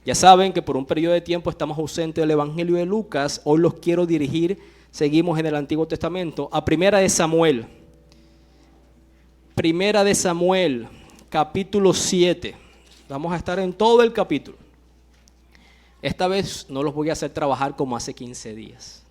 Ya saben que por un periodo de tiempo estamos ausentes del Evangelio de Lucas. Hoy los quiero dirigir, seguimos en el Antiguo Testamento, a Primera de Samuel. Primera de Samuel, capítulo 7. Vamos a estar en todo el capítulo. Esta vez no los voy a hacer trabajar como hace 15 días.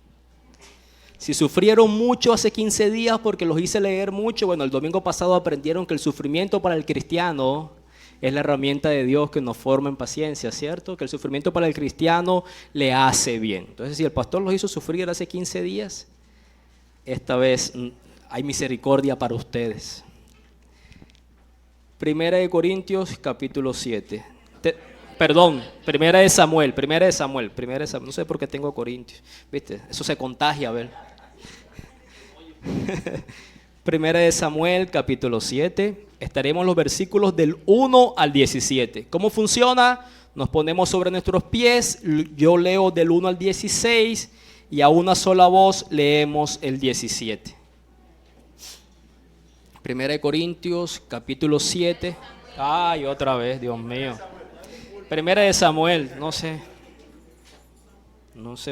Si sufrieron mucho hace 15 días porque los hice leer mucho, bueno, el domingo pasado aprendieron que el sufrimiento para el cristiano es la herramienta de Dios que nos forma en paciencia, ¿cierto? Que el sufrimiento para el cristiano le hace bien. Entonces, si el pastor los hizo sufrir hace 15 días, esta vez hay misericordia para ustedes. Primera de Corintios, capítulo 7. Primera de Samuel. No sé por qué tengo Corintios. ¿Viste? Eso se contagia, a ver. Primera de Samuel, capítulo 7. Estaremos en los versículos del 1 al 17. ¿Cómo funciona? Nos ponemos sobre nuestros pies. Yo leo del 1 al 16 y a una sola voz leemos el 17. Primera de Corintios, capítulo 7. Ay, otra vez, Dios mío. Primera de Samuel, no sé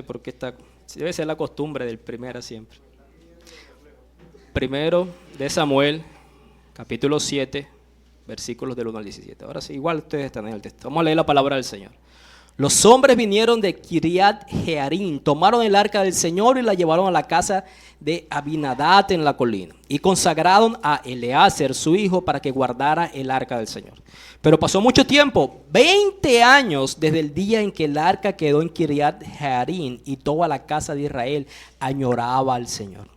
por qué está, debe ser la costumbre del primera siempre. Primero de Samuel, capítulo 7, versículos del 1 al 17. Ahora sí, igual ustedes están en el texto. Vamos a leer la palabra del Señor. Los hombres vinieron de Kiriat Jearim, tomaron el arca del Señor y la llevaron a la casa de Abinadab en la colina y consagraron a Eleazar, su hijo, para que guardara el arca del Señor. Pero pasó mucho tiempo, 20 años desde el día en que el arca quedó en Kiriat Jearim y toda la casa de Israel añoraba al Señor.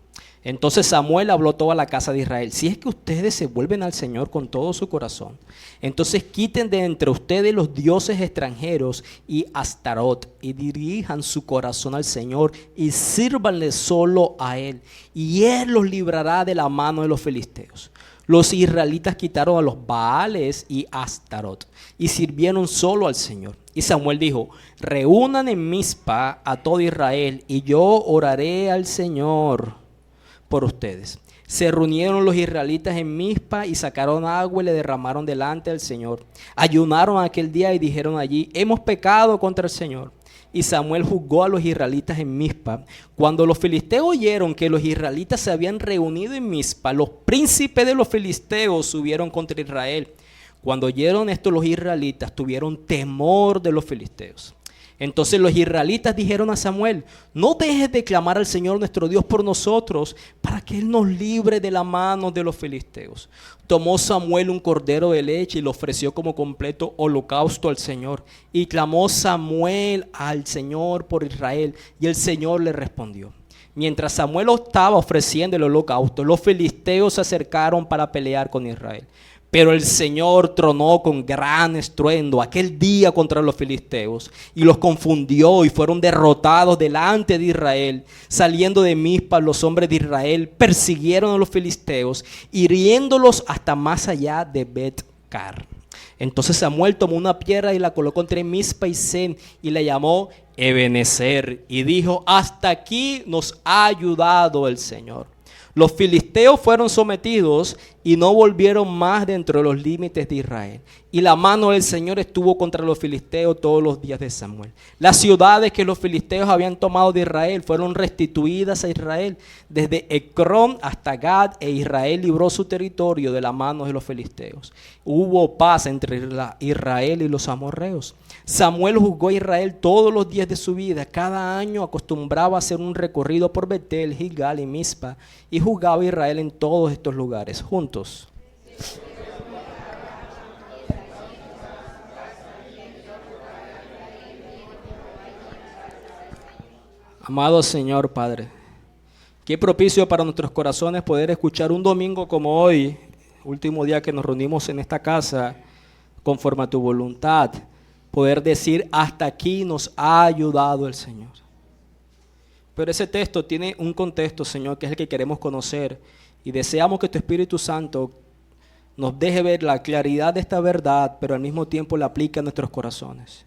Entonces Samuel habló a toda la casa de Israel: si es que ustedes se vuelven al Señor con todo su corazón, entonces quiten de entre ustedes los dioses extranjeros y Astarot, y dirijan su corazón al Señor y sírvanle solo a Él, y Él los librará de la mano de los filisteos. Los israelitas quitaron a los Baales y Astarot y sirvieron solo al Señor. Y Samuel dijo: reúnan en Mizpa a todo Israel y yo oraré al Señor por ustedes. Se reunieron los israelitas en Mizpa y sacaron agua y le derramaron delante del Señor. Ayunaron aquel día y dijeron allí: hemos pecado contra el Señor. Y Samuel juzgó a los israelitas en Mizpa. Cuando los filisteos oyeron que los israelitas se habían reunido en Mizpa, los príncipes de los filisteos subieron contra Israel. Cuando oyeron esto, los israelitas tuvieron temor de los filisteos. Entonces los israelitas dijeron a Samuel: no dejes de clamar al Señor nuestro Dios por nosotros, para que Él nos libre de la mano de los filisteos. Tomó Samuel un cordero de leche y lo ofreció como completo holocausto al Señor. Y clamó Samuel al Señor por Israel, y el Señor le respondió. Mientras Samuel estaba ofreciendo el holocausto, los filisteos se acercaron para pelear con Israel. Pero el Señor tronó con gran estruendo aquel día contra los filisteos y los confundió y fueron derrotados delante de Israel. Saliendo de Mizpa, los hombres de Israel persiguieron a los filisteos, hiriéndolos hasta más allá de Bet-car. Entonces Samuel tomó una piedra y la colocó entre Mizpa y Sen y la llamó Ebenezer y dijo: hasta aquí nos ha ayudado el Señor. Los filisteos fueron sometidos y no volvieron más dentro de los límites de Israel. Y la mano del Señor estuvo contra los filisteos todos los días de Samuel. Las ciudades que los filisteos habían tomado de Israel fueron restituidas a Israel, desde Ecrón hasta Gad, e Israel libró su territorio de la mano de los filisteos. Hubo paz entre Israel y los amorreos. Samuel juzgó a Israel todos los días de su vida. Cada año acostumbraba a hacer un recorrido por Betel, Gilgal y Mizpa, y juzgaba a Israel en todos estos lugares. Juntos. Amado Señor Padre, qué propicio para nuestros corazones poder escuchar un domingo como hoy, último día que nos reunimos en esta casa, conforme a tu voluntad, poder decir: hasta aquí nos ha ayudado el Señor. Pero ese texto tiene un contexto, Señor, que es el que queremos conocer, y deseamos que tu Espíritu Santo nos deje ver la claridad de esta verdad, pero al mismo tiempo la aplique a nuestros corazones.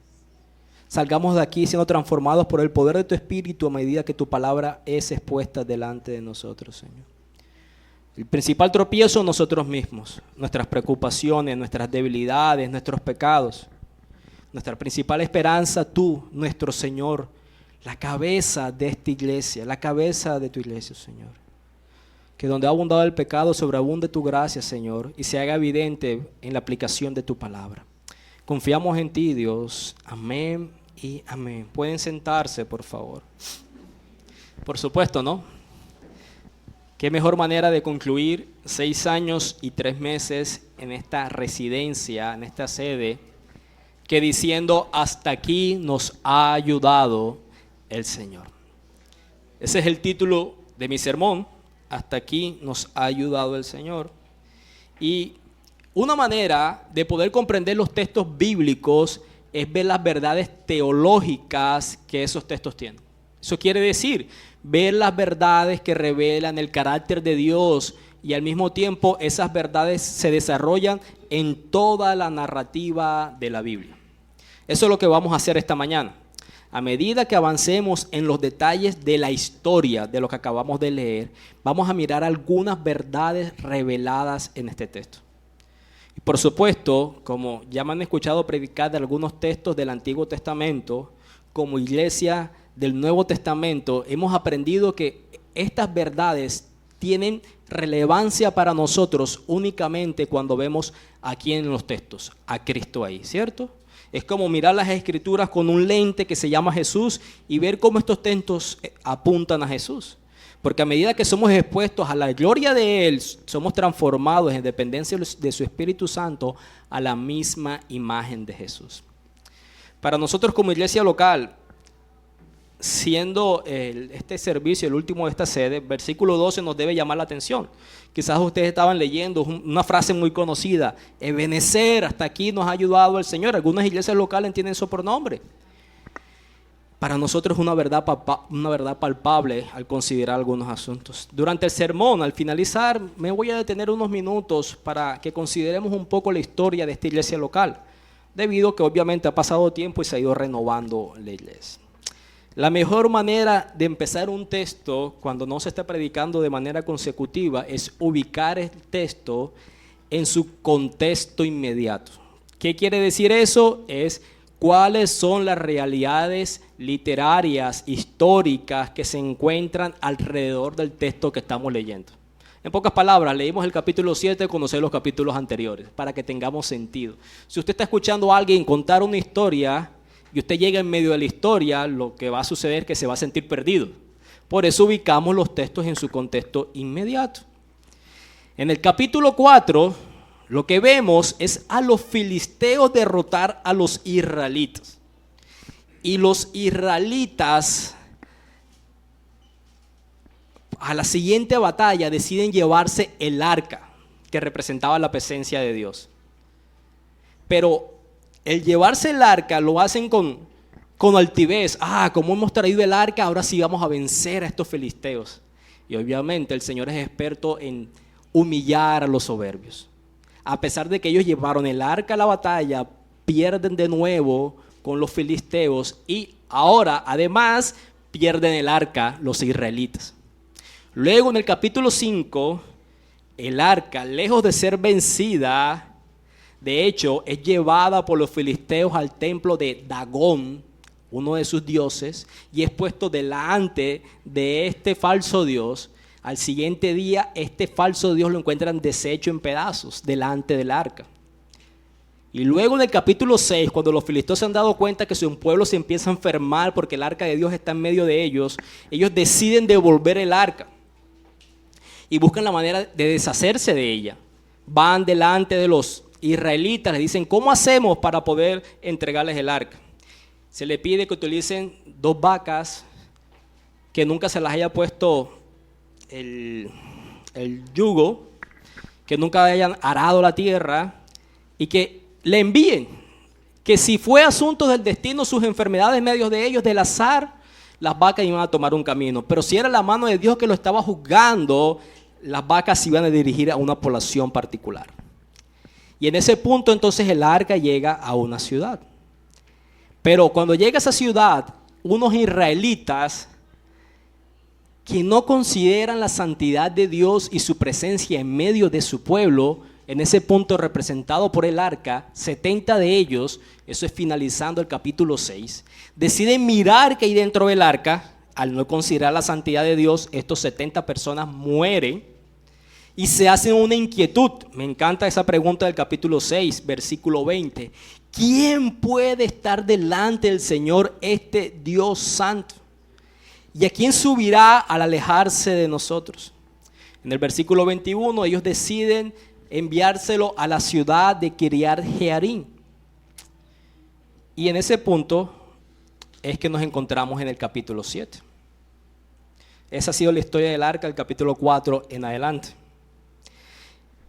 Salgamos de aquí siendo transformados por el poder de tu Espíritu a medida que tu palabra es expuesta delante de nosotros, Señor. El principal tropiezo, nosotros mismos, nuestras preocupaciones, nuestras debilidades, nuestros pecados. nuestra principal esperanza, tú, nuestro Señor, la cabeza de esta iglesia, la cabeza de tu iglesia, Señor. Que donde ha abundado el pecado, sobreabunde tu gracia, Señor, y se haga evidente en la aplicación de tu palabra. Confiamos en ti, Dios. Amén y amén. Pueden sentarse, por favor. Por supuesto, ¿no? Qué mejor manera de concluir 6 años y 3 meses en esta residencia, en esta sede, que diciendo: hasta aquí nos ha ayudado el Señor. Ese es el título de mi sermón: hasta aquí nos ha ayudado el Señor. Y una manera de poder comprender los textos bíblicos es ver las verdades teológicas que esos textos tienen. Eso quiere decir ver las verdades que revelan el carácter de Dios, y al mismo tiempo esas verdades se desarrollan en toda la narrativa de la Biblia. Eso es lo que vamos a hacer esta mañana. A medida que avancemos en los detalles de la historia de lo que acabamos de leer, vamos a mirar algunas verdades reveladas en este texto. Y por supuesto, como ya me han escuchado predicar de algunos textos del Antiguo Testamento, como iglesia del Nuevo Testamento, hemos aprendido que estas verdades tienen relevancia para nosotros únicamente cuando vemos aquí en los textos a Cristo ahí, ¿cierto? Es como mirar las Escrituras con un lente que se llama Jesús y ver cómo estos textos apuntan a Jesús. Porque a medida que somos expuestos a la gloria de Él, somos transformados en dependencia de su Espíritu Santo a la misma imagen de Jesús. Para nosotros como iglesia local, siendo este servicio el último de esta sede, versículo 12 nos debe llamar la atención. Quizás ustedes estaban leyendo una frase muy conocida: Ebenecer, hasta aquí nos ha ayudado el Señor. Algunas iglesias locales tienen eso por nombre. Para nosotros es una verdad palpable al considerar algunos asuntos. Durante el sermón, al finalizar, me voy a detener unos minutos para que consideremos un poco la historia de esta iglesia local, debido a que obviamente ha pasado tiempo y se ha ido renovando la iglesia. La mejor manera de empezar un texto cuando no se está predicando de manera consecutiva es ubicar el texto en su contexto inmediato. ¿Qué quiere decir eso? Es cuáles son las realidades literarias, históricas que se encuentran alrededor del texto que estamos leyendo. En pocas palabras, leímos el capítulo 7, conocer los capítulos anteriores, para que tengamos sentido. Si usted está escuchando a alguien contar una historia y usted llega en medio de la historia, lo que va a suceder es que se va a sentir perdido. Por eso ubicamos los textos en su contexto inmediato. En el capítulo 4, lo que vemos es a los filisteos derrotar a los israelitas. Y los israelitas, a la siguiente batalla, deciden llevarse el arca, que representaba la presencia de Dios. Pero el llevarse el arca lo hacen con altivez. Como hemos traído el arca, ahora sí vamos a vencer a estos filisteos. Y obviamente el Señor es experto en humillar a los soberbios. A pesar de que ellos llevaron el arca a la batalla, pierden de nuevo con los filisteos y ahora además pierden el arca los israelitas. Luego en el capítulo 5, el arca, lejos de ser vencida, de hecho, es llevada por los filisteos al templo de Dagón, uno de sus dioses, y es puesto delante de este falso dios. Al siguiente día, este falso dios lo encuentran deshecho en pedazos delante del arca. Y luego en el capítulo 6, cuando los filisteos se han dado cuenta que su pueblo se empieza a enfermar porque el arca de Dios está en medio de ellos, ellos deciden devolver el arca y buscan la manera de deshacerse de ella. Van delante de los israelitas, les dicen: ¿cómo hacemos para poder entregarles el arca? Se le pide que utilicen 2 vacas, que nunca se las haya puesto el yugo, que nunca hayan arado la tierra, y que le envíen, que si fue asunto del destino, sus enfermedades en medio de ellos, del azar, las vacas iban a tomar un camino. Pero si era la mano de Dios que lo estaba juzgando, las vacas se iban a dirigir a una población particular. Y en ese punto entonces el arca llega a una ciudad. Pero cuando llega a esa ciudad, unos israelitas que no consideran la santidad de Dios y su presencia en medio de su pueblo, en ese punto representado por el arca, 70 de ellos, eso es finalizando el capítulo 6, deciden mirar qué hay dentro del arca. Al no considerar la santidad de Dios, estos 70 personas mueren y se hacen una inquietud. Me encanta esa pregunta del capítulo 6, versículo 20. ¿Quién puede estar delante del Señor, este Dios santo? ¿Y a quién subirá al alejarse de nosotros? En el versículo 21 ellos deciden enviárselo a la ciudad de Kiriat Jearim. Y en ese punto es que nos encontramos en el capítulo 7. Esa ha sido la historia del arca, del capítulo 4 en adelante.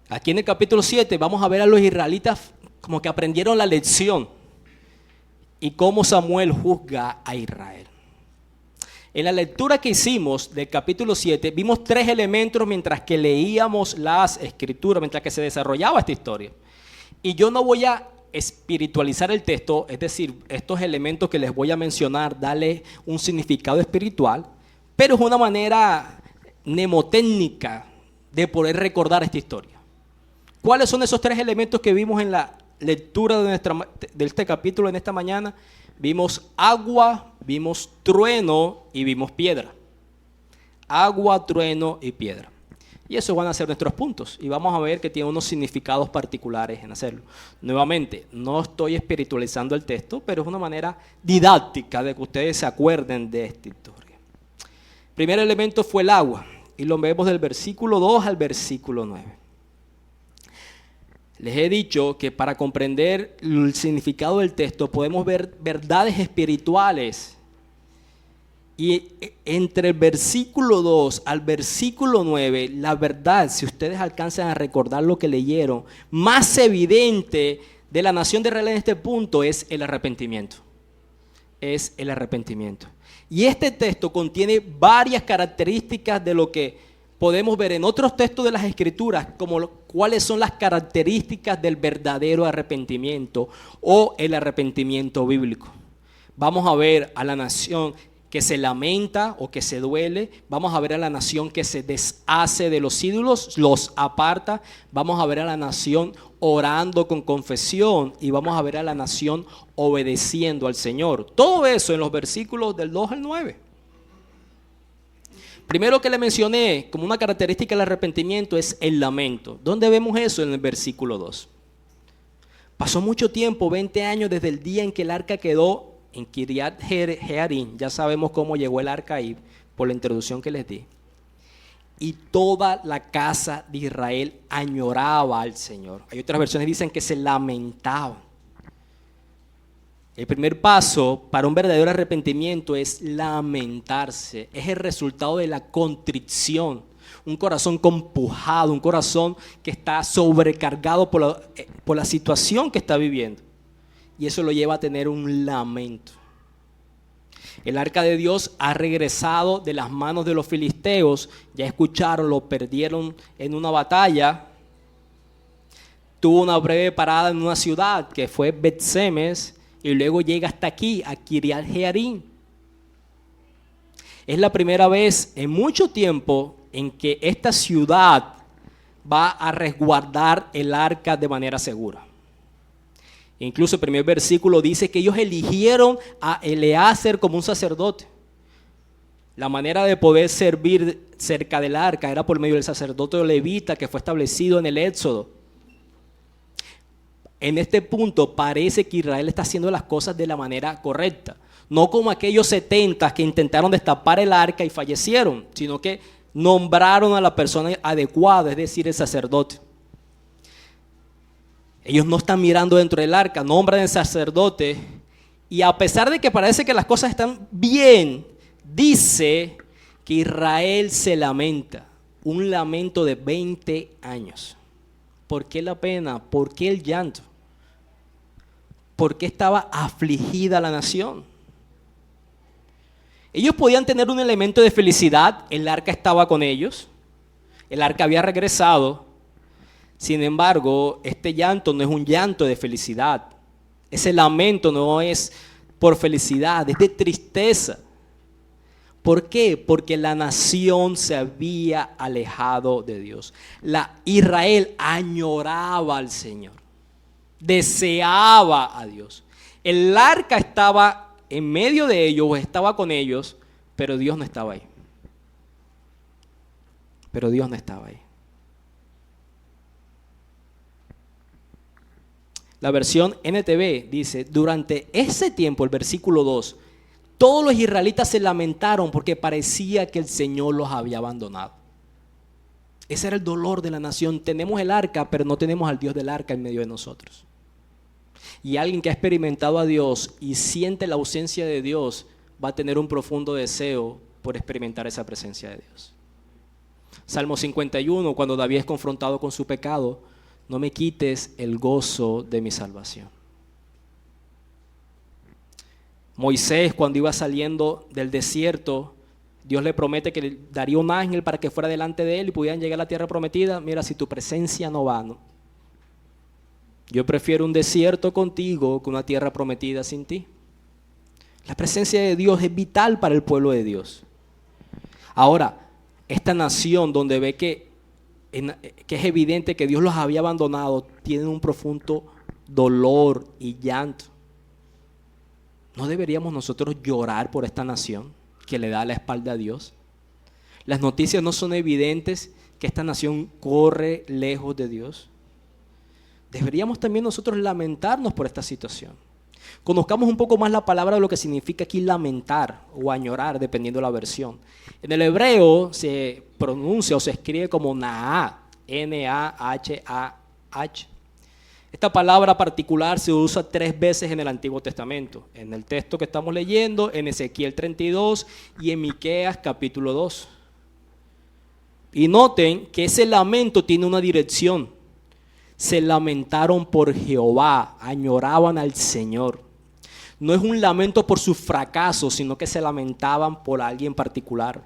Aquí en el capítulo 7 vamos a ver a los israelitas como que aprendieron la lección y cómo Samuel juzga a Israel. En la lectura que hicimos del capítulo 7 vimos 3 elementos mientras que leíamos las escrituras, mientras que se desarrollaba esta historia. Y yo no voy a espiritualizar el texto, es decir, estos elementos que les voy a mencionar, darle un significado espiritual, pero es una manera mnemotécnica de poder recordar esta historia. ¿Cuáles son esos 3 elementos que vimos en la lectura de este capítulo en esta mañana? Vimos agua, vimos trueno y vimos piedra. Agua, trueno y piedra. Y esos van a ser nuestros puntos. Y vamos a ver que tiene unos significados particulares en hacerlo. Nuevamente, no estoy espiritualizando el texto, pero es una manera didáctica de que ustedes se acuerden de esta historia. El primer elemento fue el agua. Y lo vemos del versículo 2 al versículo 9. Les he dicho que para comprender el significado del texto podemos ver verdades espirituales. Y entre el versículo 2 al versículo 9, la verdad, si ustedes alcanzan a recordar lo que leyeron, más evidente de la nación de Israel en este punto es el arrepentimiento. Es el arrepentimiento. Y este texto contiene varias características de lo que podemos ver en otros textos de las Escrituras, como cuáles son las características del verdadero arrepentimiento o el arrepentimiento bíblico. Vamos a ver a la nación que se lamenta o que se duele. Vamos a ver a la nación que se deshace de los ídolos, los aparta. Vamos a ver a la nación orando con confesión y vamos a ver a la nación obedeciendo al Señor. Todo eso en los versículos del 2 al 9. Primero que le mencioné como una característica del arrepentimiento es el lamento. ¿Dónde vemos eso? En el versículo 2. Pasó mucho tiempo, 20 años desde el día en que el arca quedó en Kiriat Jearim. Ya sabemos cómo llegó el arca ahí por la introducción que les di. Y toda la casa de Israel añoraba al Señor. Hay otras versiones que dicen que se lamentaban. El primer paso para un verdadero arrepentimiento es lamentarse. Es el resultado de la contrición. Un corazón compujado, un corazón que está sobrecargado por la situación que está viviendo. Y eso lo lleva a tener un lamento. El arca de Dios ha regresado de las manos de los filisteos. Ya escucharon, lo perdieron en una batalla. Tuvo una breve parada en una ciudad que fue Bet-Semes. Y luego llega hasta aquí, a Kiriat Jearim. Es la primera vez en mucho tiempo en que esta ciudad va a resguardar el arca de manera segura. Incluso el primer versículo dice que ellos eligieron a Eleazar como un sacerdote. La manera de poder servir cerca del arca era por medio del sacerdote levita que fue establecido en el Éxodo. En este punto parece que Israel está haciendo las cosas de la manera correcta. No como aquellos 70 que intentaron destapar el arca y fallecieron, sino que nombraron a la persona adecuada, es decir, el sacerdote. Ellos no están mirando dentro del arca, nombran al sacerdote y a pesar de que parece que las cosas están bien, dice que Israel se lamenta, un lamento de 20 años. ¿Por qué la pena? ¿Por qué el llanto? ¿Por qué estaba afligida la nación? Ellos podían tener un elemento de felicidad, el arca estaba con ellos, el arca había regresado. Sin embargo, este llanto no es un llanto de felicidad. Ese lamento no es por felicidad, es de tristeza. ¿Por qué? Porque la nación se había alejado de Dios. Israel añoraba al Señor, deseaba a Dios. El arca estaba en medio de ellos, o estaba con ellos, pero Dios no estaba ahí. Pero Dios no estaba ahí. La versión NTV dice, durante ese tiempo, el versículo 2, todos los israelitas se lamentaron porque parecía que el Señor los había abandonado. Ese era el dolor de la nación. Tenemos el arca, pero no tenemos al Dios del arca en medio de nosotros. Y alguien que ha experimentado a Dios y siente la ausencia de Dios va a tener un profundo deseo por experimentar esa presencia de Dios. Salmo 51, cuando David es confrontado con su pecado, no me quites el gozo de mi salvación. Moisés, cuando iba saliendo del desierto, Dios le promete que le daría un ángel para que fuera delante de él y pudieran llegar a la tierra prometida. Mira, si tu presencia no va, ¿no? Yo prefiero un desierto contigo que una tierra prometida sin ti. La presencia de Dios es vital para el pueblo de Dios. Ahora, esta nación donde ve que es evidente que Dios los había abandonado, tiene un profundo dolor y llanto. ¿No deberíamos nosotros llorar por esta nación que le da la espalda a Dios? Las noticias no son evidentes que esta nación corre lejos de Dios. Deberíamos también nosotros lamentarnos por esta situación. Conozcamos un poco más la palabra de lo que significa aquí lamentar o añorar, dependiendo de la versión. En el hebreo se pronuncia o se escribe como Nahah, N-A-H-A-H. Esta palabra particular se usa 3 veces en el Antiguo Testamento. En el texto que estamos leyendo, en Ezequiel 32 y en Miqueas capítulo 2. Y noten que ese lamento tiene una dirección. Se lamentaron por Jehová, añoraban al Señor. No es un lamento por sus fracasos, sino que se lamentaban por alguien particular.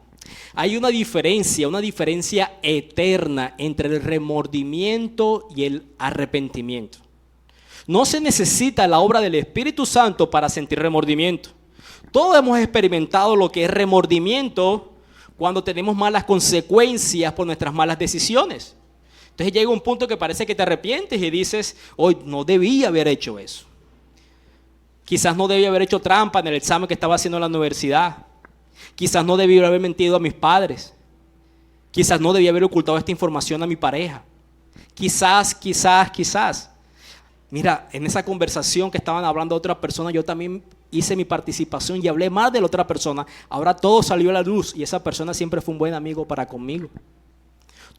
Hay una diferencia eterna entre el remordimiento y el arrepentimiento. No se necesita la obra del Espíritu Santo para sentir remordimiento. Todos hemos experimentado lo que es remordimiento cuando tenemos malas consecuencias por nuestras malas decisiones. Entonces llega un punto que parece que te arrepientes y dices, hoy no debía haber hecho eso. Quizás no debía haber hecho trampa en el examen que estaba haciendo en la universidad. Quizás no debía haber mentido a mis padres. Quizás no debía haber ocultado esta información a mi pareja. Quizás. Mira, en esa conversación que estaban hablando de otra persona, yo también hice mi participación y hablé más de la otra persona. Ahora todo salió a la luz y esa persona siempre fue un buen amigo para conmigo.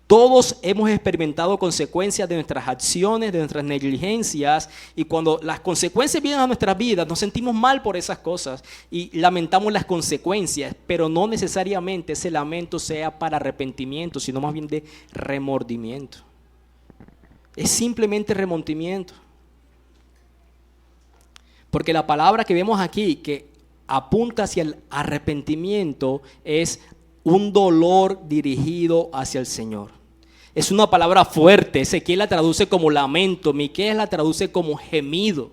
Todos hemos experimentado consecuencias de nuestras acciones, de nuestras negligencias, y cuando las consecuencias vienen a nuestras vidas, nos sentimos mal por esas cosas y lamentamos las consecuencias, pero no necesariamente ese lamento sea para arrepentimiento, sino más bien de remordimiento. Es simplemente remordimiento. Porque la palabra que vemos aquí, que apunta hacia el arrepentimiento, es un dolor dirigido hacia el Señor. Es una palabra fuerte. Ezequiel la traduce como lamento. Miqueas la traduce como gemido.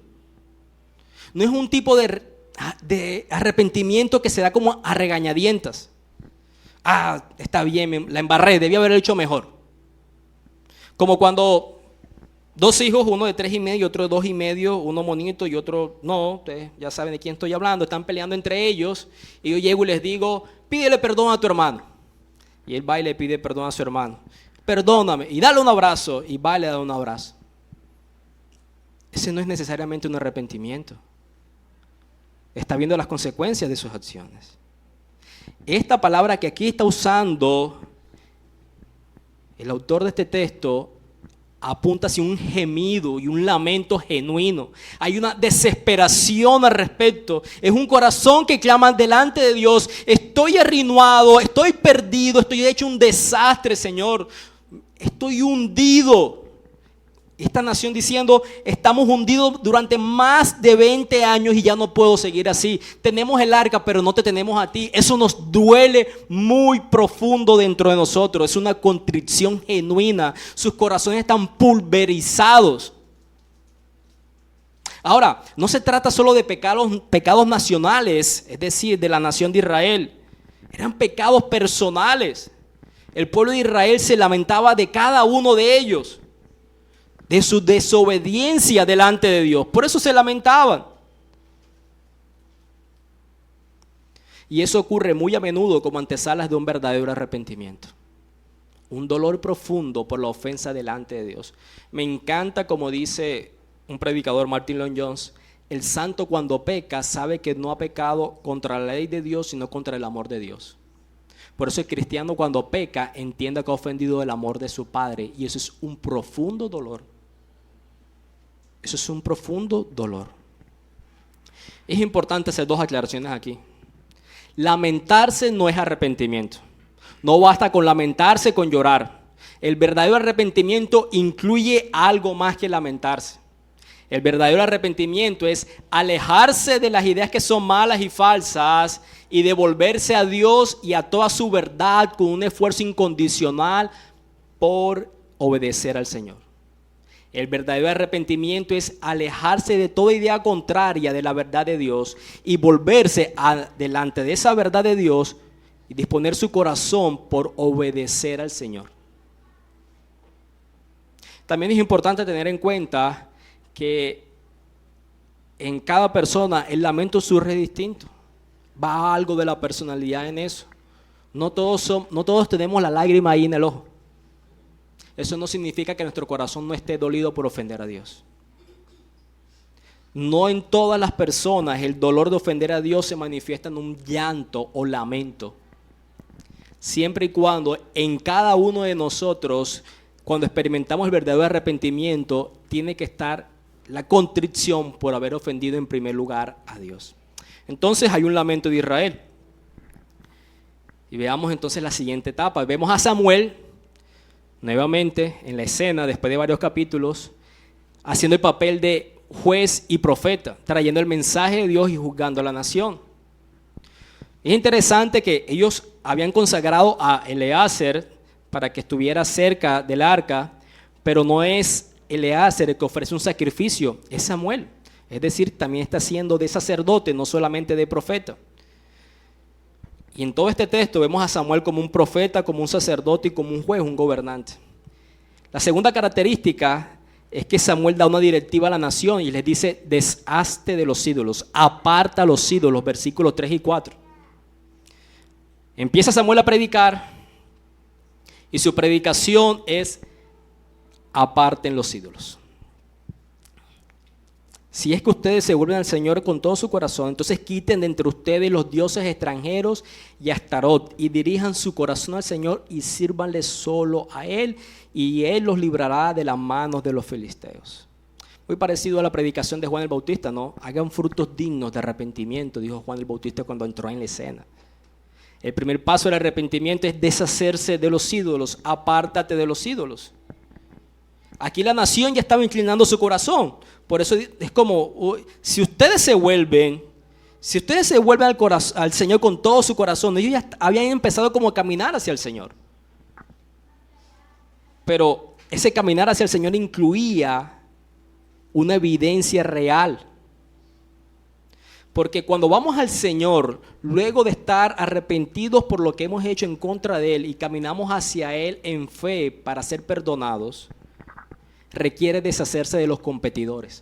No es un tipo de arrepentimiento que se da como a regañadientas. Está bien, la embarré, debí haber hecho mejor. Como cuando 2 hijos, uno de 3,5, otro de 2,5, uno monito y otro no, ustedes ya saben de quién estoy hablando, están peleando entre ellos y yo llego y les digo, pídele perdón a tu hermano. Y él va y le pide perdón a su hermano. Perdóname y dale un abrazo, y va y le da un abrazo. Ese no es necesariamente un arrepentimiento. Está viendo las consecuencias de sus acciones. Esta palabra que aquí está usando el autor de este texto apunta hacia un gemido y un lamento genuino. Hay una desesperación al respecto. Es un corazón que clama delante de Dios. Estoy arruinado, estoy perdido, estoy hecho un desastre, Señor. Estoy hundido. Esta nación diciendo, estamos hundidos durante más de 20 años y ya no puedo seguir así. Tenemos el arca, pero no te tenemos a ti. Eso nos duele muy profundo dentro de nosotros. Es una contrición genuina. Sus corazones están pulverizados. Ahora, no se trata solo de pecados nacionales, es decir, de la nación de Israel. Eran pecados personales. El pueblo de Israel se lamentaba de cada uno de ellos, de su desobediencia delante de Dios. Por eso se lamentaban. Y eso ocurre muy a menudo como antesalas de un verdadero arrepentimiento. Un dolor profundo por la ofensa delante de Dios. Me encanta como dice un predicador, Martin Lloyd-Jones, el santo cuando peca sabe que no ha pecado contra la ley de Dios, sino contra el amor de Dios. Por eso el cristiano cuando peca entiende que ha ofendido el amor de su Padre, y eso es un profundo dolor. Eso es un profundo dolor. Es importante hacer dos aclaraciones aquí. Lamentarse no es arrepentimiento. No basta con lamentarse, con llorar. El verdadero arrepentimiento incluye algo más que lamentarse. El verdadero arrepentimiento es alejarse de las ideas que son malas y falsas y devolverse a Dios y a toda su verdad con un esfuerzo incondicional por obedecer al Señor. El verdadero arrepentimiento es alejarse de toda idea contraria de la verdad de Dios y volverse delante de esa verdad de Dios y disponer su corazón por obedecer al Señor. También es importante tener en cuenta que en cada persona el lamento surge distinto. Va algo de la personalidad en eso. No todos tenemos la lágrima ahí en el ojo. Eso no significa que nuestro corazón no esté dolido por ofender a Dios. No en todas las personas el dolor de ofender a Dios se manifiesta en un llanto o lamento. Siempre y cuando en cada uno de nosotros, cuando experimentamos el verdadero arrepentimiento, tiene que estar la contrición por haber ofendido en primer lugar a Dios. Entonces hay un lamento de Israel. Y veamos entonces la siguiente etapa. Vemos a Samuel nuevamente en la escena, después de varios capítulos, haciendo el papel de juez y profeta, trayendo el mensaje de Dios y juzgando a la nación. Es interesante que ellos habían consagrado a Eleazar para que estuviera cerca del arca, pero no es Eleazar el que ofrece un sacrificio, es Samuel. Es decir, también está siendo de sacerdote, no solamente de profeta. Y en todo este texto vemos a Samuel como un profeta, como un sacerdote y como un juez, un gobernante. La segunda característica es que Samuel da una directiva a la nación y les dice: deshazte de los ídolos, aparta los ídolos, versículos 3 y 4. Empieza Samuel a predicar y su predicación es: aparten los ídolos. Si es que ustedes se vuelven al Señor con todo su corazón, entonces quiten de entre ustedes los dioses extranjeros y a Astarot y dirijan su corazón al Señor y sírvanle solo a Él, y Él los librará de las manos de los filisteos. Muy parecido a la predicación de Juan el Bautista, ¿no? Hagan frutos dignos de arrepentimiento, dijo Juan el Bautista cuando entró en la escena. El primer paso del arrepentimiento es deshacerse de los ídolos, apártate de los ídolos. Aquí la nación ya estaba inclinando su corazón. Por eso es como, si ustedes se vuelven al Señor con todo su corazón, ellos ya habían empezado como a caminar hacia el Señor. Pero ese caminar hacia el Señor incluía una evidencia real. Porque cuando vamos al Señor, luego de estar arrepentidos por lo que hemos hecho en contra de Él y caminamos hacia Él en fe para ser perdonados, requiere deshacerse de los competidores.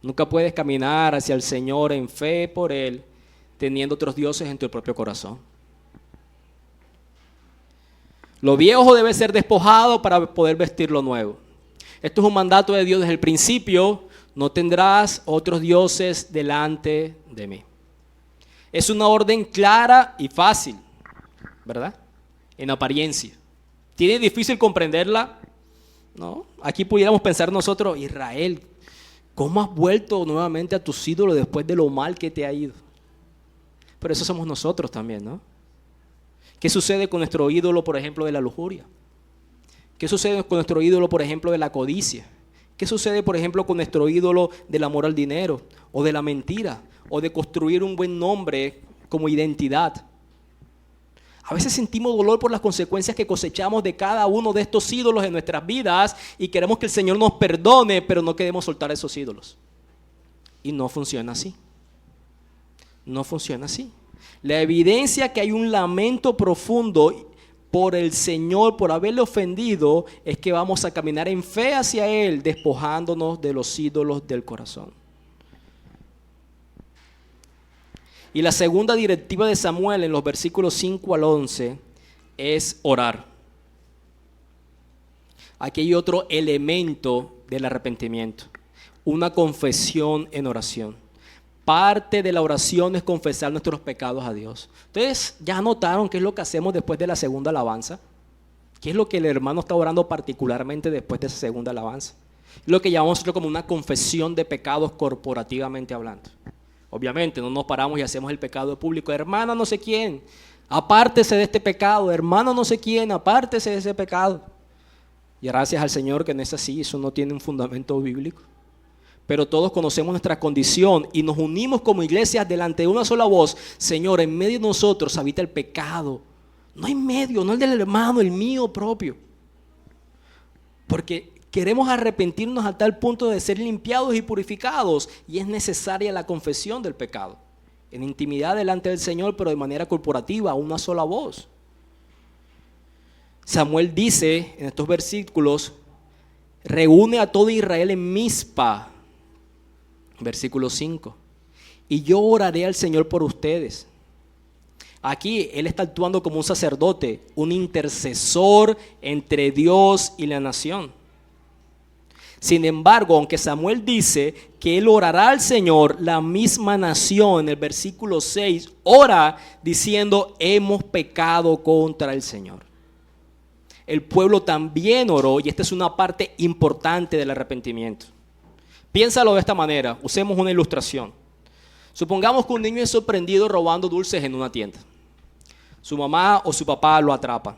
Nunca puedes caminar hacia el Señor en fe por Él teniendo otros dioses en tu propio corazón. Lo viejo debe ser despojado para poder vestir lo nuevo. Esto es un mandato de Dios desde el principio: no tendrás otros dioses delante de mí. Es una orden clara y fácil, ¿verdad? En apariencia. ¿Tiene difícil comprenderla? No. Aquí pudiéramos pensar nosotros: Israel, ¿cómo has vuelto nuevamente a tus ídolos después de lo mal que te ha ido? Pero eso somos nosotros también, ¿no? ¿Qué sucede con nuestro ídolo, por ejemplo, de la lujuria? ¿Qué sucede con nuestro ídolo, por ejemplo, de la codicia? ¿Qué sucede, por ejemplo, con nuestro ídolo del amor al dinero, o de la mentira, o de construir un buen nombre como identidad? A veces sentimos dolor por las consecuencias que cosechamos de cada uno de estos ídolos en nuestras vidas y queremos que el Señor nos perdone, pero no queremos soltar esos ídolos. Y no funciona así. No funciona así. La evidencia que hay un lamento profundo por el Señor, por haberle ofendido, es que vamos a caminar en fe hacia Él, despojándonos de los ídolos del corazón. Y la segunda directiva de Samuel en los versículos 5 al 11 es orar. Aquí hay otro elemento del arrepentimiento, una confesión en oración. Parte de la oración es confesar nuestros pecados a Dios. Ustedes ya notaron qué es lo que hacemos después de la segunda alabanza. ¿Qué es lo que el hermano está orando particularmente después de esa segunda alabanza? Es lo que llamamos nosotros como una confesión de pecados corporativamente hablando. Obviamente no nos paramos y hacemos el pecado público. Hermana no sé quién, apártese de este pecado. Hermano no sé quién, apártese de ese pecado. Y gracias al Señor que no es así, eso no tiene un fundamento bíblico. Pero todos conocemos nuestra condición y nos unimos como iglesias delante de una sola voz. Señor, en medio de nosotros habita el pecado. No en medio, no el del hermano, el mío propio. Porque queremos arrepentirnos a tal punto de ser limpiados y purificados. Y es necesaria la confesión del pecado. En intimidad delante del Señor, pero de manera corporativa, a una sola voz. Samuel dice en estos versículos, reúne a todo Israel en Mizpa. Versículo 5. Y yo oraré al Señor por ustedes. Aquí él está actuando como un sacerdote, un intercesor entre Dios y la nación. Sin embargo, aunque Samuel dice que él orará al Señor, la misma nación en el versículo 6 ora diciendo, hemos pecado contra el Señor. El pueblo también oró y esta es una parte importante del arrepentimiento. Piénsalo de esta manera, usemos una ilustración. Supongamos que un niño es sorprendido robando dulces en una tienda. Su mamá o su papá lo atrapan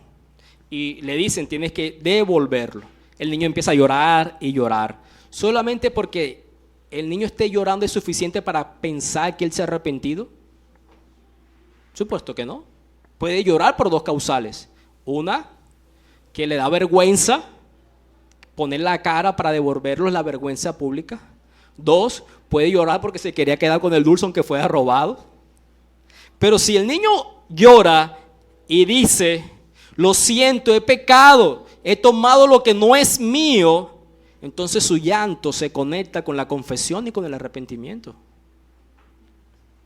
y le dicen tienes que devolverlo. El niño empieza a llorar y llorar. ¿Solamente porque el niño esté llorando es suficiente para pensar que él se ha arrepentido? Supuesto que no. Puede llorar por dos causales. Una, que le da vergüenza poner la cara para devolverlos, la vergüenza pública. Dos, puede llorar porque se quería quedar con el dulce aunque fuera robado. Pero si el niño llora y dice, lo siento, he pecado, he tomado lo que no es mío, entonces su llanto se conecta con la confesión y con el arrepentimiento.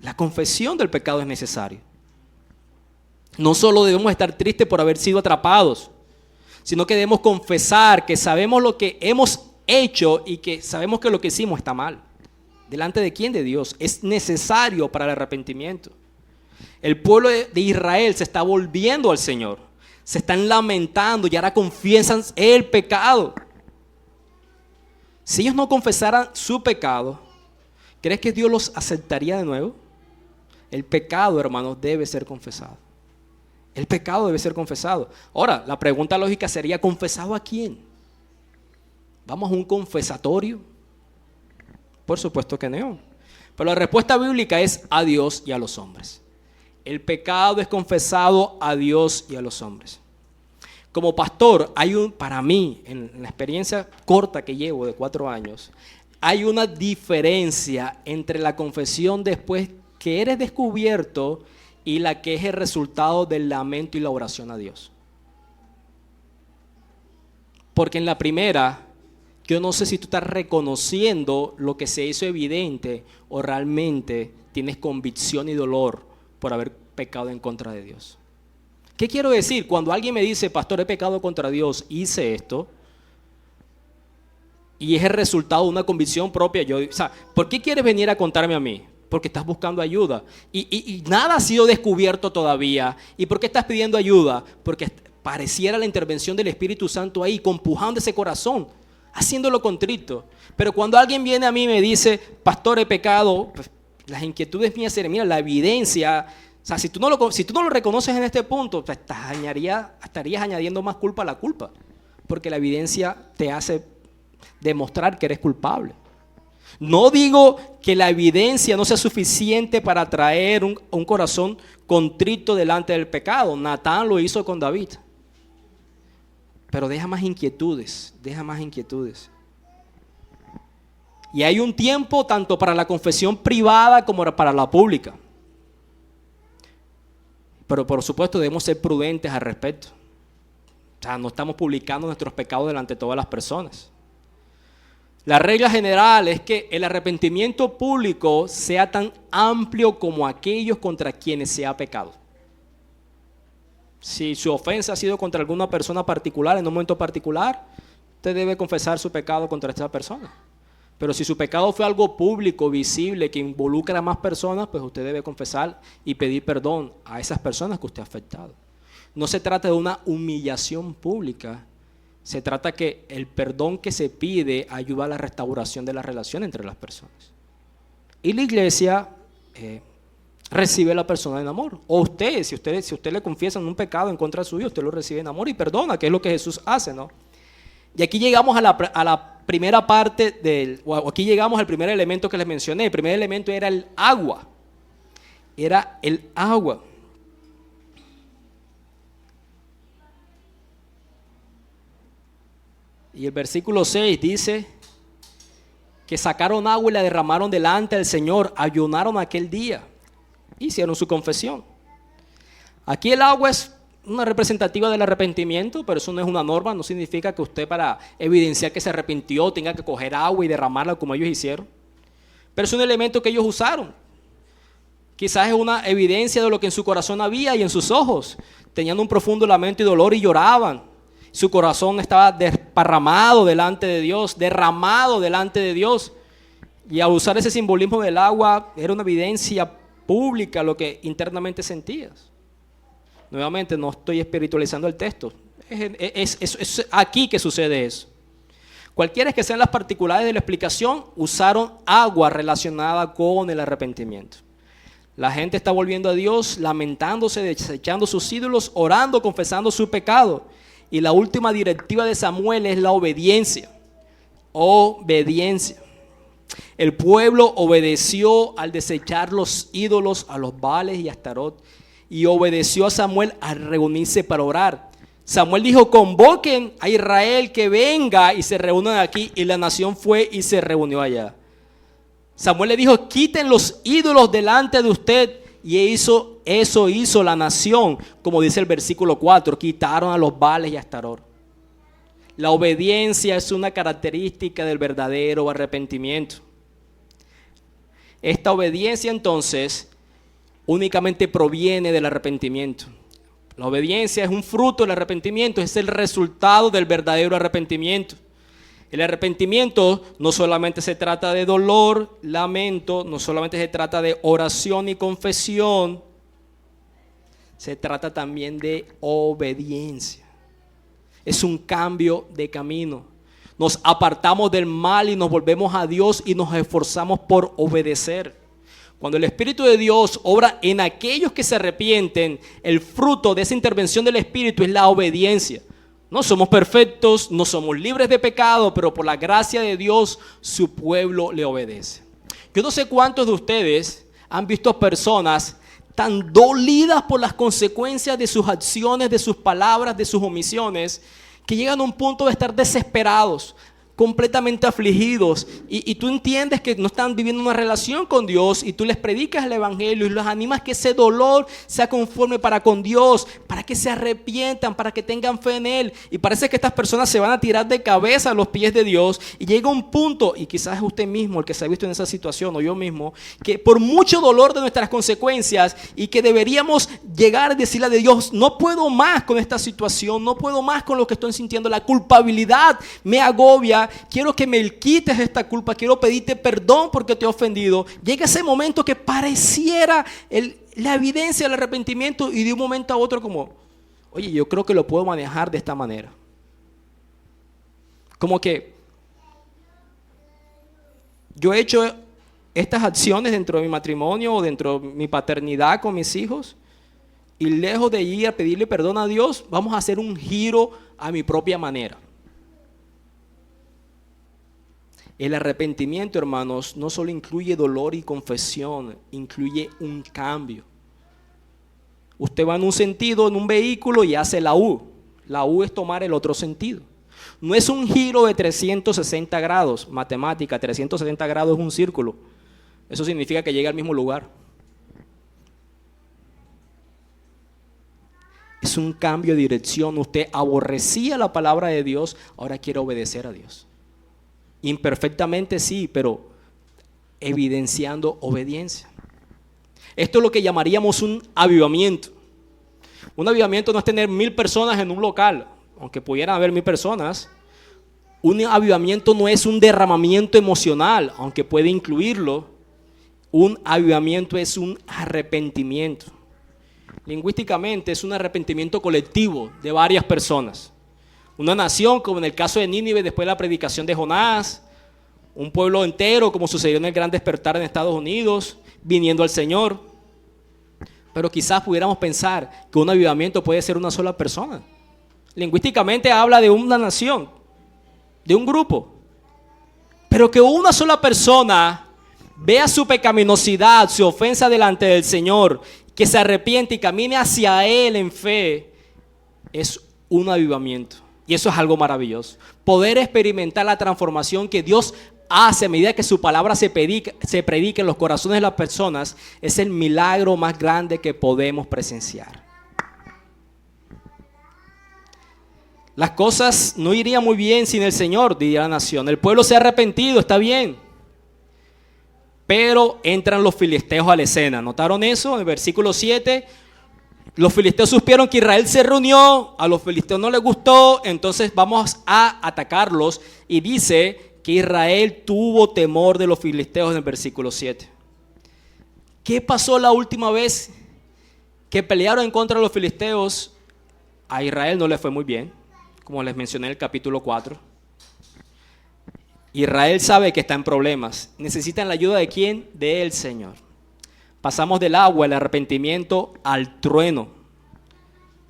La confesión del pecado es necesaria. No solo debemos estar tristes por haber sido atrapados, sino que debemos confesar que sabemos lo que hemos hecho y que sabemos que lo que hicimos está mal. ¿Delante de quién? De Dios. Es necesario para el arrepentimiento. El pueblo de Israel se está volviendo al Señor. Se están lamentando y ahora confiesan el pecado. Si ellos no confesaran su pecado, ¿crees que Dios los aceptaría de nuevo? El pecado, hermanos, debe ser confesado. El pecado debe ser confesado. Ahora, la pregunta lógica sería, ¿confesado a quién? ¿Vamos a un confesatorio? Por supuesto que no. Pero la respuesta bíblica es a Dios y a los hombres. El pecado es confesado a Dios y a los hombres. Como pastor, para mí, en la experiencia corta que llevo de 4 años, hay una diferencia entre la confesión después que eres descubierto y la que es el resultado del lamento y la oración a Dios. Porque en la primera, yo no sé si tú estás reconociendo lo que se hizo evidente o realmente tienes convicción y dolor por haber pecado en contra de Dios. ¿Qué quiero decir? Cuando alguien me dice, pastor, he pecado contra Dios, hice esto, y es el resultado de una convicción propia, ¿por qué quieres venir a contarme a mí? Porque estás buscando ayuda y nada ha sido descubierto todavía. ¿Y por qué estás pidiendo ayuda? Porque pareciera la intervención del Espíritu Santo ahí, compujando ese corazón, haciéndolo contrito. Pero cuando alguien viene a mí y me dice, pastor, he pecado, pues, las inquietudes mías serían, mira, la evidencia, o sea, si tú no lo reconoces en este punto, pues estarías añadiendo más culpa a la culpa, porque la evidencia te hace demostrar que eres culpable. No digo que la evidencia no sea suficiente para traer un corazón contrito delante del pecado. Natán lo hizo con David. Pero deja más inquietudes. Y hay un tiempo tanto para la confesión privada como para la pública. Pero por supuesto debemos ser prudentes al respecto. O sea, no estamos publicando nuestros pecados delante de todas las personas. La regla general es que el arrepentimiento público sea tan amplio como aquellos contra quienes se ha pecado. Si su ofensa ha sido contra alguna persona particular en un momento particular, usted debe confesar su pecado contra esta persona. Pero si su pecado fue algo público, visible, que involucra a más personas, pues usted debe confesar y pedir perdón a esas personas que usted ha afectado. No se trata de una humillación pública, se trata que el perdón que se pide ayuda a la restauración de la relación entre las personas. Y la iglesia recibe a la persona en amor. O usted, si usted le confiesa un pecado en contra suyo, usted lo recibe en amor y perdona, que es lo que Jesús hace, ¿no? Y aquí llegamos a la primera parte aquí llegamos al primer elemento que les mencioné. El primer elemento era el agua. Era el agua. Y el versículo 6 dice que sacaron agua y la derramaron delante del Señor, ayunaron aquel día, hicieron su confesión. Aquí el agua es una representativa del arrepentimiento, pero eso no es una norma, no significa que usted para evidenciar que se arrepintió tenga que coger agua y derramarla como ellos hicieron. Pero es un elemento que ellos usaron. Quizás es una evidencia de lo que en su corazón había y en sus ojos. Tenían un profundo lamento y dolor y lloraban. Su corazón estaba desparramado delante de Dios, derramado delante de Dios. Y al usar ese simbolismo del agua, era una evidencia pública lo que internamente sentías. Nuevamente, no estoy espiritualizando el texto. Es aquí que sucede eso. Cualquiera que sean las particularidades de la explicación, usaron agua relacionada con el arrepentimiento. La gente está volviendo a Dios, lamentándose, desechando sus ídolos, orando, confesando su pecado. Y la última directiva de Samuel es la obediencia. Obediencia. El pueblo obedeció al desechar los ídolos, a los Baales y a Astarot, y obedeció a Samuel al reunirse para orar. Samuel dijo: convoquen a Israel que venga y se reúnan aquí, y la nación fue y se reunió allá. Samuel le dijo: quiten los ídolos delante de usted, y eso hizo la nación, como dice el versículo 4, quitaron a los Baales y a Astarot. La obediencia es una característica del verdadero arrepentimiento. Esta obediencia entonces únicamente proviene del arrepentimiento. La obediencia es un fruto del arrepentimiento, es el resultado del verdadero arrepentimiento. El arrepentimiento no solamente se trata de dolor, lamento, no solamente se trata de oración y confesión, se trata también de obediencia. Es un cambio de camino. Nos apartamos del mal y nos volvemos a Dios y nos esforzamos por obedecer. Cuando el Espíritu de Dios obra en aquellos que se arrepienten, el fruto de esa intervención del Espíritu es la obediencia. No somos perfectos, no somos libres de pecado, pero por la gracia de Dios su pueblo le obedece. Yo no sé cuántos de ustedes han visto personas tan dolidas por las consecuencias de sus acciones, de sus palabras, de sus omisiones, que llegan a un punto de estar desesperados, completamente afligidos, y tú entiendes que no están viviendo una relación con Dios, y tú les predicas el evangelio y los animas que ese dolor sea conforme para con Dios, para que se arrepientan, para que tengan fe en Él, y parece que estas personas se van a tirar de cabeza a los pies de Dios, y llega un punto, y quizás es usted mismo el que se ha visto en esa situación, o yo mismo, que por mucho dolor de nuestras consecuencias, y que deberíamos llegar a decirle a Dios: no puedo más con esta situación, no puedo más con lo que estoy sintiendo, la culpabilidad me agobia, quiero que me quites esta culpa, quiero pedirte perdón porque te he ofendido. Llega ese momento que pareciera la evidencia del arrepentimiento, y de un momento a otro como: oye, yo creo que lo puedo manejar de esta manera. Como que yo he hecho estas acciones dentro de mi matrimonio o dentro de mi paternidad con mis hijos, y lejos de ir a pedirle perdón a Dios, vamos a hacer un giro a mi propia manera. El arrepentimiento, hermanos, no solo incluye dolor y confesión, incluye un cambio. Usted va en un sentido en un vehículo y hace la U. La U es tomar el otro sentido. No es un giro de 360 grados. Matemática, 360 grados es un círculo. Eso significa que llega al mismo lugar. Es un cambio de dirección. Usted aborrecía la palabra de Dios, ahora quiere obedecer a Dios. Imperfectamente sí, pero evidenciando obediencia. Esto es lo que llamaríamos un avivamiento. Un avivamiento no es tener 1000 personas en un local, aunque pudieran haber 1000 personas. Un avivamiento no es un derramamiento emocional, aunque puede incluirlo. Un avivamiento es un arrepentimiento. Lingüísticamente es un arrepentimiento colectivo de varias personas. Una nación, como en el caso de Nínive después de la predicación de Jonás. Un pueblo entero, como sucedió en el Gran Despertar en Estados Unidos, viniendo al Señor. Pero quizás pudiéramos pensar que un avivamiento puede ser una sola persona. Lingüísticamente habla de una nación, de un grupo. Pero que una sola persona vea su pecaminosidad, su ofensa delante del Señor, que se arrepiente y camine hacia Él en fe, es un avivamiento. Y eso es algo maravilloso. Poder experimentar la transformación que Dios hace a medida que su palabra se predica en los corazones de las personas es el milagro más grande que podemos presenciar. Las cosas no irían muy bien sin el Señor, diría la nación. El pueblo se ha arrepentido, está bien. Pero entran los filisteos a la escena. ¿Notaron eso? En el versículo 7, los filisteos supieron que Israel se reunió, a los filisteos no les gustó, entonces vamos a atacarlos. Y dice que Israel tuvo temor de los filisteos en el versículo 7. ¿Qué pasó la última vez que pelearon en contra de los filisteos? A Israel no le fue muy bien, como les mencioné en el capítulo 4. Israel sabe que está en problemas. Necesitan la ayuda de ¿quién? Del Señor. Pasamos del agua, el arrepentimiento, al trueno.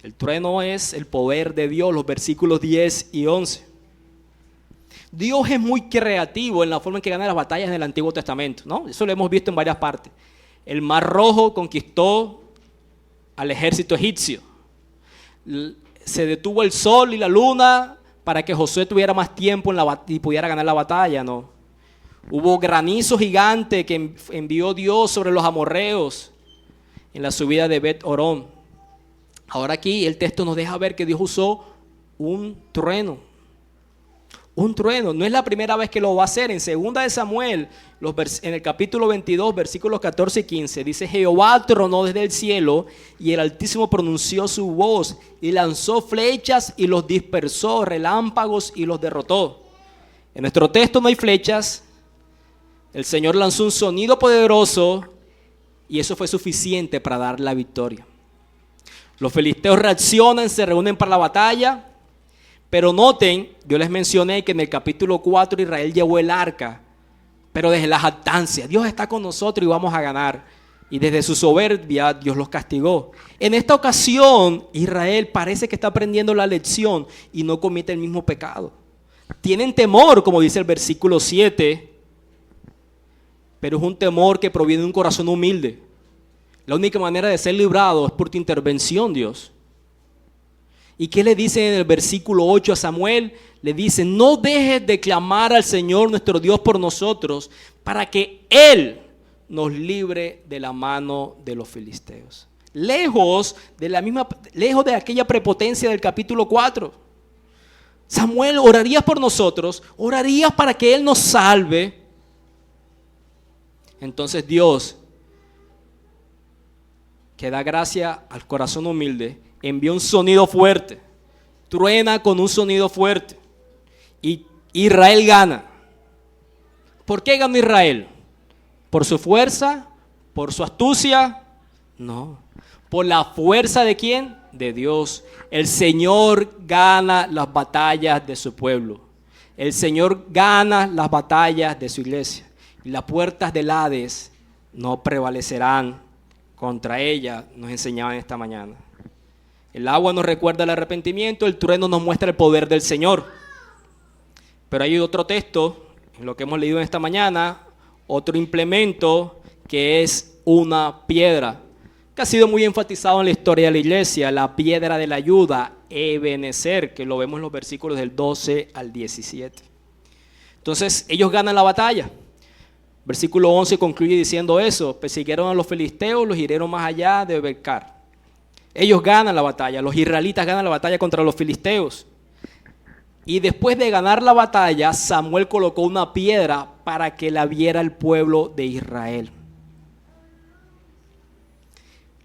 El trueno es el poder de Dios, los versículos 10 y 11. Dios es muy creativo en la forma en que gana las batallas en el Antiguo Testamento, ¿no? Eso lo hemos visto en varias partes. El Mar Rojo conquistó al ejército egipcio. Se detuvo el sol y la luna para que Josué tuviera más tiempo y pudiera ganar la batalla, ¿no? Hubo granizo gigante que envió Dios sobre los amorreos en la subida de Bet Orón. Ahora aquí el texto nos deja ver que Dios usó un trueno. Un trueno, no es la primera vez que lo va a hacer. En 2 de Samuel, en el capítulo 22, versículos 14 y 15, dice: Jehová tronó desde el cielo y el Altísimo pronunció su voz y lanzó flechas y los dispersó, relámpagos y los derrotó. En nuestro texto no hay flechas. El Señor lanzó un sonido poderoso y eso fue suficiente para dar la victoria. Los filisteos reaccionan, se reúnen para la batalla. Pero noten, yo les mencioné que en el capítulo 4 Israel llevó el arca, pero desde la jactancia, Dios está con nosotros y vamos a ganar. Y desde su soberbia Dios los castigó. En esta ocasión Israel parece que está aprendiendo la lección y no comete el mismo pecado. Tienen temor, como dice el versículo 7, pero es un temor que proviene de un corazón humilde. La única manera de ser librado es por tu intervención, Dios. ¿Y qué le dice en el versículo 8 a Samuel? Le dice: no dejes de clamar al Señor nuestro Dios por nosotros, para que Él nos libre de la mano de los filisteos. Lejos de aquella prepotencia del capítulo 4. Samuel, ¿orarías por nosotros? ¿Orarías para que Él nos salve? Entonces Dios, que da gracia al corazón humilde, envió un sonido fuerte, truena con un sonido fuerte y Israel gana. ¿Por qué ganó Israel? ¿Por su fuerza? ¿Por su astucia? No, por la fuerza ¿de quién? De Dios. El Señor gana las batallas de su pueblo. El Señor gana las batallas de su iglesia. Y las puertas del Hades no prevalecerán contra ella, nos enseñaban esta mañana. El agua nos recuerda el arrepentimiento, el trueno nos muestra el poder del Señor. Pero hay otro texto, en lo que hemos leído en esta mañana, otro implemento que es una piedra, que ha sido muy enfatizado en la historia de la iglesia, la piedra de la ayuda, Ebenezer, que lo vemos en los versículos del 12 al 17. Entonces ellos ganan la batalla. Versículo 11 concluye diciendo eso: persiguieron a los filisteos, los hirieron más allá de Becar. Ellos ganan la batalla, los israelitas ganan la batalla contra los filisteos. Y después de ganar la batalla, Samuel colocó una piedra para que la viera el pueblo de Israel.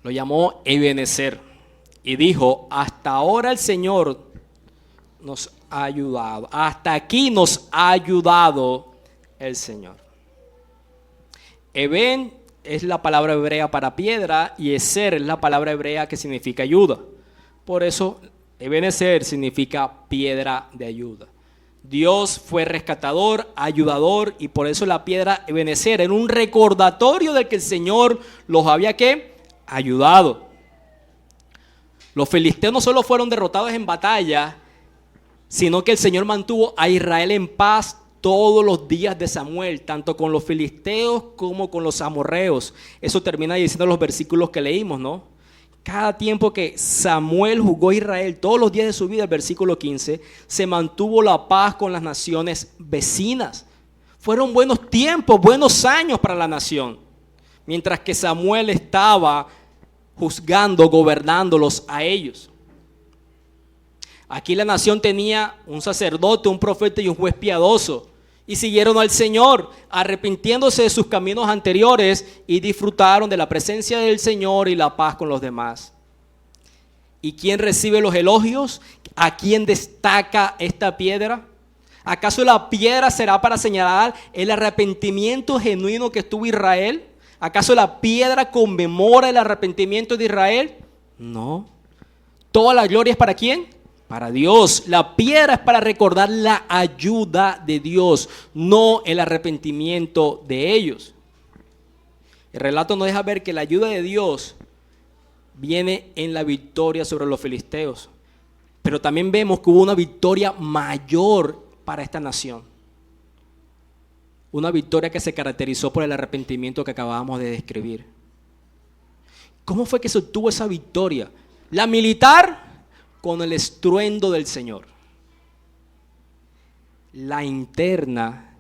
Lo llamó Ebenezer y dijo: hasta ahora el Señor nos ha ayudado. Hasta aquí nos ha ayudado el Señor. Eben es la palabra hebrea para piedra y Ezer es la palabra hebrea que significa ayuda. Por eso Ebenezer significa piedra de ayuda. Dios fue rescatador, ayudador, y por eso la piedra Ebenezer era un recordatorio de que el Señor los había ¿qué? Ayudado. Los filisteos no solo fueron derrotados en batalla, sino que el Señor mantuvo a Israel en paz todos los días de Samuel, tanto con los filisteos como con los amorreos. Eso termina diciendo los versículos que leímos, ¿no? Cada tiempo que Samuel juzgó a Israel, todos los días de su vida, el versículo 15, se mantuvo la paz con las naciones vecinas. Fueron buenos tiempos, buenos años para la nación. Mientras que Samuel estaba juzgando, gobernándolos a ellos. Aquí la nación tenía un sacerdote, un profeta y un juez piadoso. Y siguieron al Señor, arrepintiéndose de sus caminos anteriores y disfrutaron de la presencia del Señor y la paz con los demás. ¿Y quién recibe los elogios? ¿A quién destaca esta piedra? ¿Acaso la piedra será para señalar el arrepentimiento genuino que tuvo Israel? ¿Acaso la piedra conmemora el arrepentimiento de Israel? No. ¿Toda la gloria es para quién? Para Dios. La piedra es para recordar la ayuda de Dios, no el arrepentimiento de ellos. El relato nos deja ver que la ayuda de Dios viene en la victoria sobre los filisteos. Pero también vemos que hubo una victoria mayor para esta nación. Una victoria que se caracterizó por el arrepentimiento que acabábamos de describir. ¿Cómo fue que se obtuvo esa victoria? La militar, con el estruendo del Señor. La interna,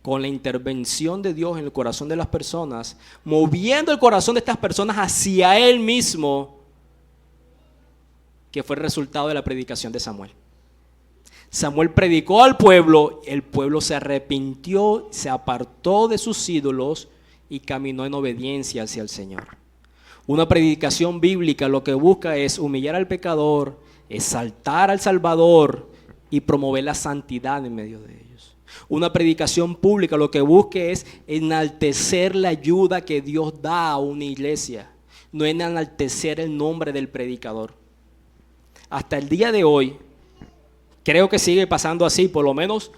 con la intervención de Dios en el corazón de las personas, moviendo el corazón de estas personas hacia Él mismo, que fue el resultado de la predicación de Samuel. Samuel predicó al pueblo, el pueblo se arrepintió, se apartó de sus ídolos y caminó en obediencia hacia el Señor. Una predicación bíblica lo que busca es humillar al pecador, exaltar al Salvador y promover la santidad en medio de ellos. Una predicación pública lo que busca es enaltecer la ayuda que Dios da a una iglesia, no enaltecer el nombre del predicador. Hasta el día de hoy, creo que sigue pasando así, por lo menos,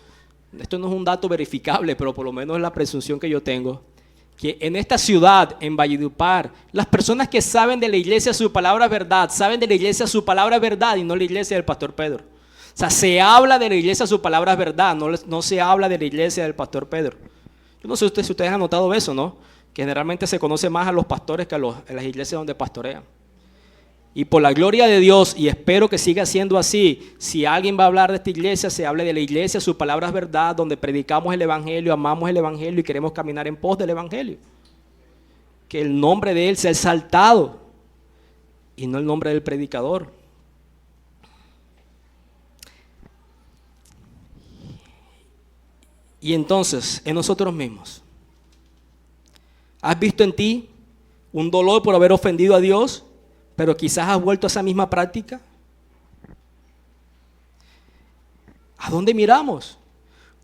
esto no es un dato verificable, pero por lo menos es la presunción que yo tengo, que en esta ciudad, en Valledupar, las personas que saben de la iglesia su palabra es verdad, saben de la iglesia su palabra es verdad y no la iglesia del pastor Pedro. O sea, se habla de la iglesia su palabra es verdad, no se habla de la iglesia del pastor Pedro. Yo no sé si ustedes han notado eso, ¿no? Que generalmente se conoce más a los pastores que a las iglesias donde pastorean. Y por la gloria de Dios, y espero que siga siendo así, si alguien va a hablar de esta iglesia, se hable de la iglesia, su palabra es verdad, donde predicamos el evangelio, amamos el evangelio y queremos caminar en pos del evangelio. Que el nombre de Él sea exaltado y no el nombre del predicador. Y entonces, en nosotros mismos, ¿has visto en ti un dolor por haber ofendido a Dios? Pero quizás has vuelto a esa misma práctica. ¿A dónde miramos?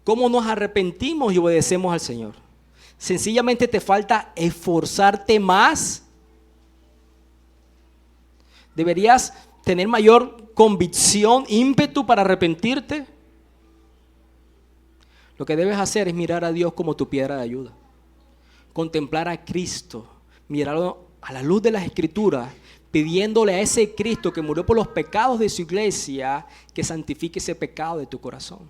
¿Cómo nos arrepentimos y obedecemos al Señor? Sencillamente te falta esforzarte más. Deberías tener mayor convicción, ímpetu para arrepentirte. Lo que debes hacer es mirar a Dios como tu piedra de ayuda. Contemplar a Cristo, mirarlo a la luz de las Escrituras, pidiéndole a ese Cristo que murió por los pecados de su iglesia, que santifique ese pecado de tu corazón.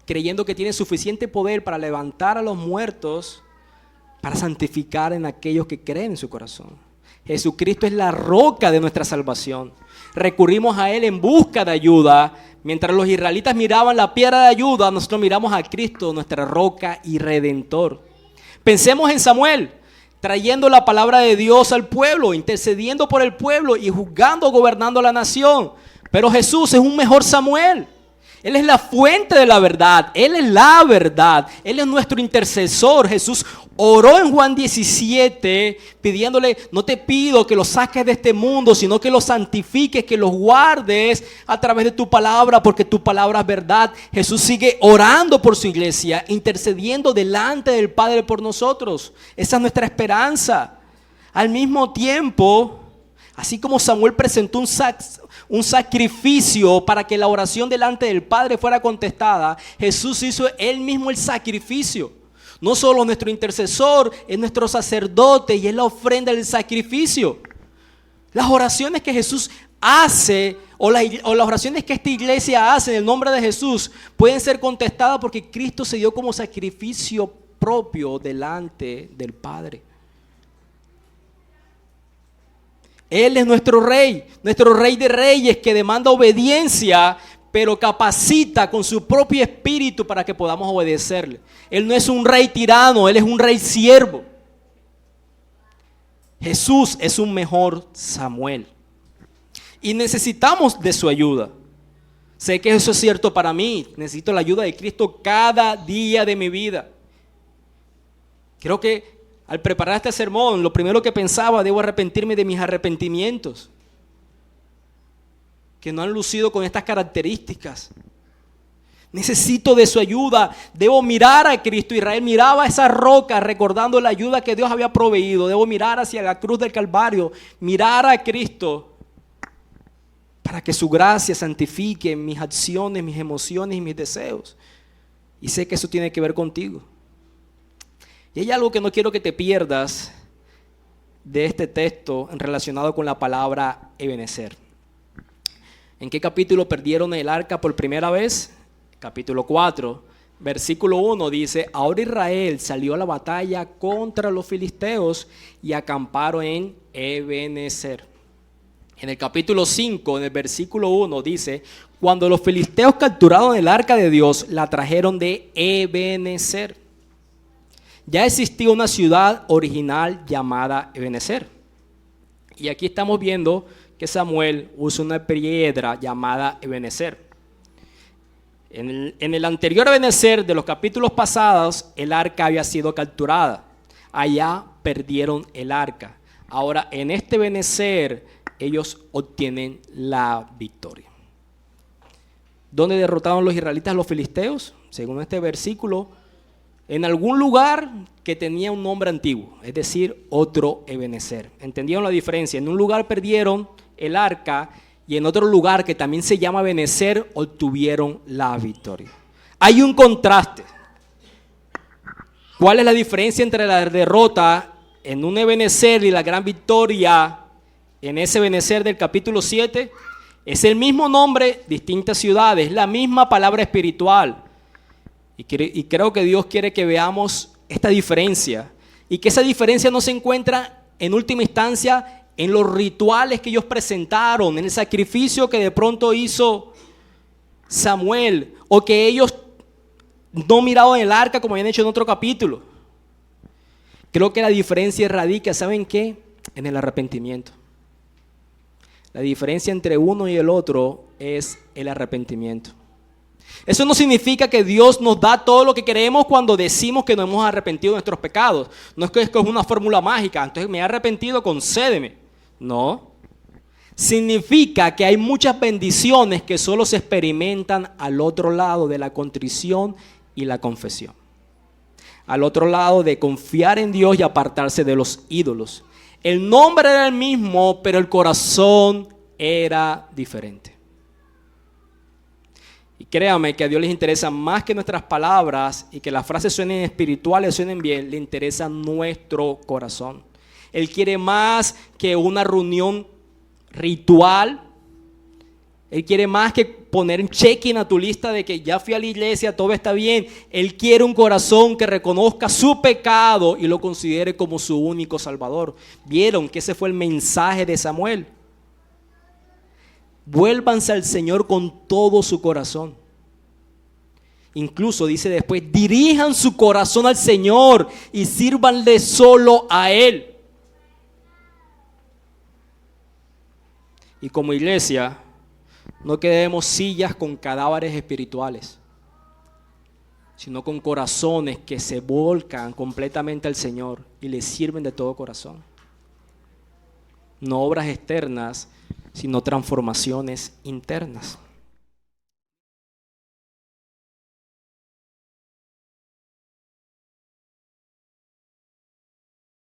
Creyendo que tiene suficiente poder para levantar a los muertos, para santificar en aquellos que creen en su corazón. Jesucristo es la roca de nuestra salvación. Recurrimos a Él en busca de ayuda. Mientras los israelitas miraban la piedra de ayuda, nosotros miramos a Cristo, nuestra roca y redentor. Pensemos en Samuel. trayendo la palabra de Dios al pueblo, intercediendo por el pueblo y juzgando, gobernando la nación. Pero Jesús es un mejor Samuel. Él es la fuente de la verdad. Él es la verdad. Él es nuestro intercesor. Jesús oró en Juan 17 pidiéndole: no te pido que los saques de este mundo, sino que los santifiques, que los guardes a través de tu palabra, porque tu palabra es verdad. Jesús sigue orando por su iglesia, intercediendo delante del Padre por nosotros. Esa es nuestra esperanza. Al mismo tiempo, así como Samuel presentó un sacrificio para que la oración delante del Padre fuera contestada, Jesús hizo él mismo el sacrificio. No solo nuestro intercesor, es nuestro sacerdote y es la ofrenda del sacrificio. Las oraciones que Jesús hace o las oraciones que esta iglesia hace en el nombre de Jesús pueden ser contestadas porque Cristo se dio como sacrificio propio delante del Padre. Él es nuestro rey de reyes, que demanda obediencia, pero capacita con su propio espíritu para que podamos obedecerle. Él no es un rey tirano, Él es un rey siervo. Jesús es un mejor Samuel y necesitamos de su ayuda. Sé que eso es cierto para mí. Necesito la ayuda de Cristo cada día de mi vida. Creo que al preparar este sermón, lo primero que pensaba: debo arrepentirme de mis arrepentimientos, que no han lucido con estas características. Necesito de su ayuda. Debo mirar a Cristo. Israel miraba a esa roca recordando la ayuda que Dios había proveído. Debo mirar hacia la cruz del Calvario, mirar a Cristo, para que su gracia santifique mis acciones, mis emociones y mis deseos. Y sé que eso tiene que ver contigo. Y hay algo que no quiero que te pierdas de este texto relacionado con la palabra Ebenezer. ¿En qué capítulo perdieron el arca por primera vez? Capítulo 4, versículo 1 dice: ahora Israel salió a la batalla contra los filisteos y acamparon en Ebenezer. En el capítulo 5, en el versículo 1 dice: cuando los filisteos capturaron el arca de Dios, la trajeron de Ebenezer. Ya existía una ciudad original llamada Ebenezer. Y aquí estamos viendo que Samuel usa una piedra llamada Ebenezer. En el anterior Ebenezer de los capítulos pasados, el arca había sido capturada. Allá perdieron el arca. Ahora en este Ebenezer ellos obtienen la victoria. ¿Dónde derrotaron los israelitas a los filisteos? Según este versículo, en algún lugar que tenía un nombre antiguo, es decir, otro Ebenezer. ¿Entendieron la diferencia? En un lugar perdieron el arca y en otro lugar que también se llama Ebenezer obtuvieron la victoria. Hay un contraste. ¿Cuál es la diferencia entre la derrota en un Ebenezer y la gran victoria en ese Ebenezer del capítulo 7? Es el mismo nombre, distintas ciudades, la misma palabra espiritual. Y creo que Dios quiere que veamos esta diferencia y que esa diferencia no se encuentra en última instancia en los rituales que ellos presentaron, en el sacrificio que de pronto hizo Samuel, o que ellos no miraban el arca como habían hecho en otro capítulo. Creo que la diferencia radica, ¿saben qué? En el arrepentimiento. La diferencia entre uno y el otro es el arrepentimiento. Eso no significa que Dios nos da todo lo que queremos cuando decimos que nos hemos arrepentido de nuestros pecados. No es que es una fórmula mágica, entonces me he arrepentido, concédeme. No. Significa que hay muchas bendiciones que solo se experimentan al otro lado de la contrición y la confesión. Al otro lado de confiar en Dios y apartarse de los ídolos. El nombre era el mismo, pero el corazón era diferente. Y créame que a Dios les interesa más que nuestras palabras y que las frases suenen espirituales, suenen bien, le interesa nuestro corazón. Él quiere más que una reunión ritual. Él quiere más que poner un check-in a tu lista de que ya fui a la iglesia, todo está bien. Él quiere un corazón que reconozca su pecado y lo considere como su único salvador. ¿Vieron que ese fue el mensaje de Samuel? Vuélvanse al Señor con todo su corazón. Incluso dice después, dirijan su corazón al Señor y sírvanle solo a Él. Y como iglesia, no quedemos sillas con cadáveres espirituales, sino con corazones que se volcan completamente al Señor y le sirven de todo corazón. No obras externas, sino transformaciones internas.